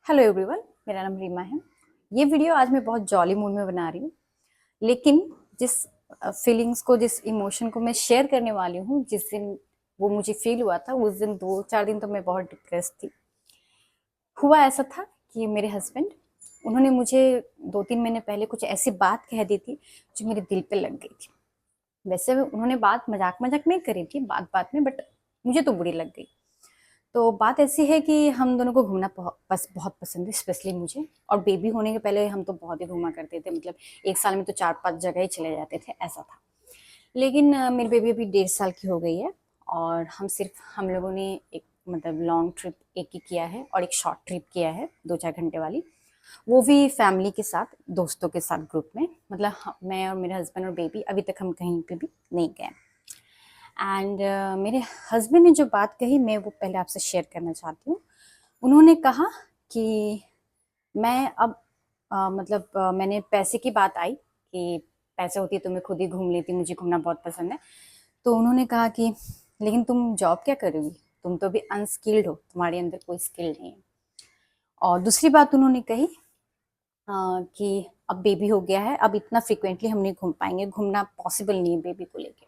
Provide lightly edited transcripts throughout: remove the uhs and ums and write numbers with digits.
Hello everyone, मेरा नाम रीमा है। ये वीडियो आज मैं बहुत जॉली मूड में बना रही हूँ, लेकिन जिस फीलिंग्स को, जिस इमोशन को मैं शेयर करने वाली हूँ, जिस दिन वो मुझे फील हुआ था, उस दिन 2-4 दिन तो मैं बहुत डिप्रेस थी। हुआ ऐसा था कि मेरे हस्बैंड, उन्होंने मुझे 2-3 महीने पहले कुछ ऐसी बात कह दी थी जो मेरे दिल पे लग गई थी। वैसे उन्होंने बात मजाक मजाक में करी थी, बात बात में, बट मुझे तो बुरी लग गई। तो बात ऐसी है कि हम दोनों को घूमना बहुत पसंद है, स्पेशली मुझे। और बेबी होने के पहले हम तो बहुत ही घूमा करते थे, मतलब एक साल में तो 4-5 जगह ही चले जाते थे, ऐसा था। लेकिन मेरी बेबी अभी 1.5 साल की हो गई है, और हम लोगों ने एक मतलब लॉन्ग ट्रिप एक ही किया है और एक शॉर्ट ट्रिप किया है 2-4 घंटे वाली। वो भी फैमिली के साथ, दोस्तों के साथ, ग्रुप में। मतलब मैं और मेरे हस्बैंड और बेबी अभी तक हम कहीं पे भी नहीं गए। एंड मेरे हस्बैंड ने जो बात कही, मैं वो पहले आपसे शेयर करना चाहती हूँ। उन्होंने कहा कि मैं अब मैंने पैसे की बात आई कि पैसे होती तो मैं खुद ही घूम लेती, मुझे घूमना बहुत पसंद है। तो उन्होंने कहा कि लेकिन तुम जॉब क्या करोगी, तुम तो भी अनस्किल्ड हो, तुम्हारे अंदर कोई स्किल नहीं है। और दूसरी बात उन्होंने कही कि अब बेबी हो गया है, अब इतना फ्रिक्वेंटली हम नहीं घूम पाएंगे, घूमना पॉसिबल नहीं है बेबी को लेके।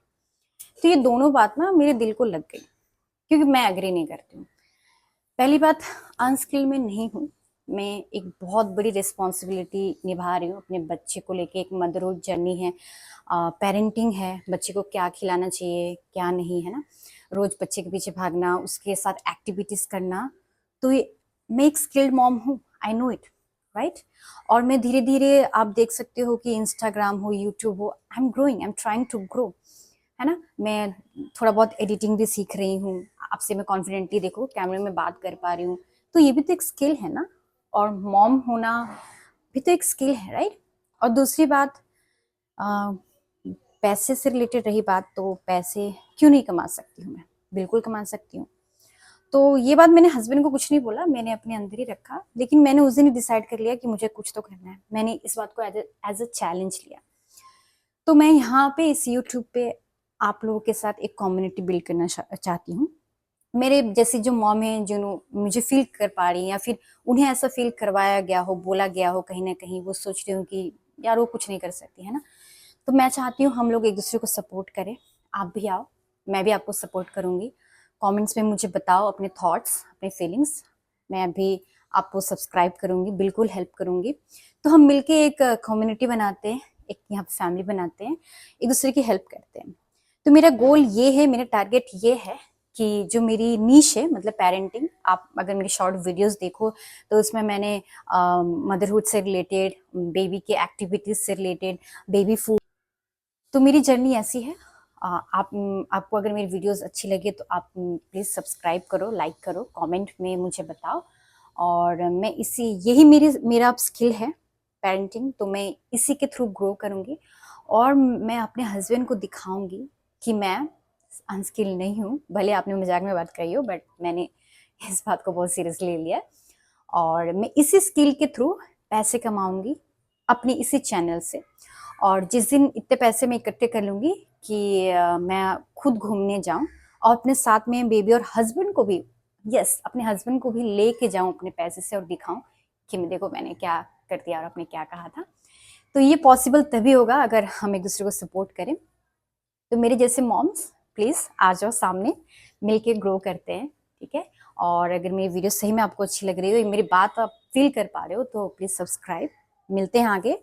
तो ये दोनों बात ना मेरे दिल को लग गई, क्योंकि मैं एग्री नहीं करती हूँ। पहली बात, अनस्किल्ड में नहीं हूँ मैं, एक बहुत बड़ी रिस्पॉन्सिबिलिटी निभा रही हूँ अपने बच्चे को लेके। एक मदरहुड जर्नी है, पेरेंटिंग है, बच्चे को क्या खिलाना चाहिए क्या नहीं, है ना। रोज बच्चे के पीछे भागना, उसके साथ एक्टिविटीज करना। तो ये, मैं एक स्किल्ड मॉम हूँ, आई नो इट, राइट। और मैं धीरे धीरे, आप देख सकते हो कि इंस्टाग्राम हो, यूट्यूब हो, I am growing, I am trying to grow, है ना। मैं थोड़ा बहुत एडिटिंग भी सीख रही हूँ, आपसे मैं कॉन्फिडेंटली, देखो, कैमरे में बात कर पा रही हूँ। तो ये भी तो एक स्किल है ना। और मॉम होना भी तो एक स्किल है, राइट। और दूसरी बात, आ, पैसे से रिलेटेड रही बात, तो पैसे क्यों नहीं कमा सकती हूँ मैं, बिल्कुल कमा सकती हूँ। तो ये बात मैंने हस्बैंड को कुछ नहीं बोला, मैंने अपने अंदर ही रखा। लेकिन मैंने उस दिन ही डिसाइड कर लिया कि मुझे कुछ तो करना है। मैंने इस बात को एज अ चैलेंज लिया। तो मैं यहाँ पे इस यूट्यूब पे आप लोगों के साथ एक कम्युनिटी बिल्ड करना चाहती हूँ। मेरे जैसी जो मॉम है, जो मुझे फील कर पा रही है, या फिर उन्हें ऐसा फील करवाया गया हो, बोला गया हो कहीं ना कहीं, वो सोच रही हूँ कि यार वो कुछ नहीं कर सकती, है ना। तो मैं चाहती हूँ हम लोग एक दूसरे को सपोर्ट करें। आप भी आओ, मैं भी आपको सपोर्ट करूंगी। कमेंट्स में मुझे बताओ अपने थॉट्स, अपने फीलिंग्स। मैं भी आपको सब्सक्राइब करूंगी, बिल्कुल हेल्प करूंगी। तो हम मिलके एक कम्युनिटी बनाते हैं, एक यहाँ पे फैमिली बनाते हैं, एक दूसरे की हेल्प करते हैं। तो मेरा गोल ये है, मेरा टारगेट ये है कि जो मेरी नीश है, मतलब पेरेंटिंग, आप अगर मेरी शॉर्ट वीडियोस देखो तो उसमें मैंने मदरहुड से रिलेटेड, बेबी के एक्टिविटीज से रिलेटेड, बेबी फूड, तो मेरी जर्नी ऐसी है। आपको अगर मेरी वीडियोस अच्छी लगे तो आप प्लीज़ सब्सक्राइब करो, लाइक करो, कमेंट में मुझे बताओ। और मैं इसी, यही मेरा स्किल है, पेरेंटिंग। तो मैं इसी के थ्रू ग्रो करूँगी, और मैं अपने हस्बैंड को दिखाऊंगी कि मैं अनस्किल नहीं हूँ। भले आपने मजाक में बात कही हो, बट मैंने इस बात को बहुत सीरियसली ले लिया। और मैं इसी स्किल के थ्रू पैसे कमाऊंगी अपनी इसी चैनल से। और जिस दिन इतने पैसे मैं इकट्ठे कर लूंगी कि मैं खुद घूमने जाऊं, और अपने साथ में बेबी और हस्बैंड को भी, यस, अपने हस्बैंड को भी लेके जाऊं अपने पैसे से, और दिखाऊं कि मैं, देखो मैंने क्या कर दिया और आपने क्या कहा था। तो ये पॉसिबल तभी होगा अगर हम एक दूसरे को सपोर्ट करें। तो मेरे जैसे मॉम्स, प्लीज़ आ जाओ सामने, मिलके ग्रो करते हैं, ठीक है। और अगर मेरी वीडियो सही में आपको अच्छी लग रही हो, मेरी बात आप फील कर पा रहे हो, तो प्लीज़ सब्सक्राइब। मिलते हैं आगे,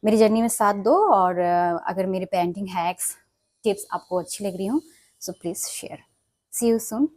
मेरी जर्नी में साथ दो। और अगर मेरे पेरेंटिंग हैक्स, टिप्स आपको अच्छी लग रही हो, so please share. See you soon.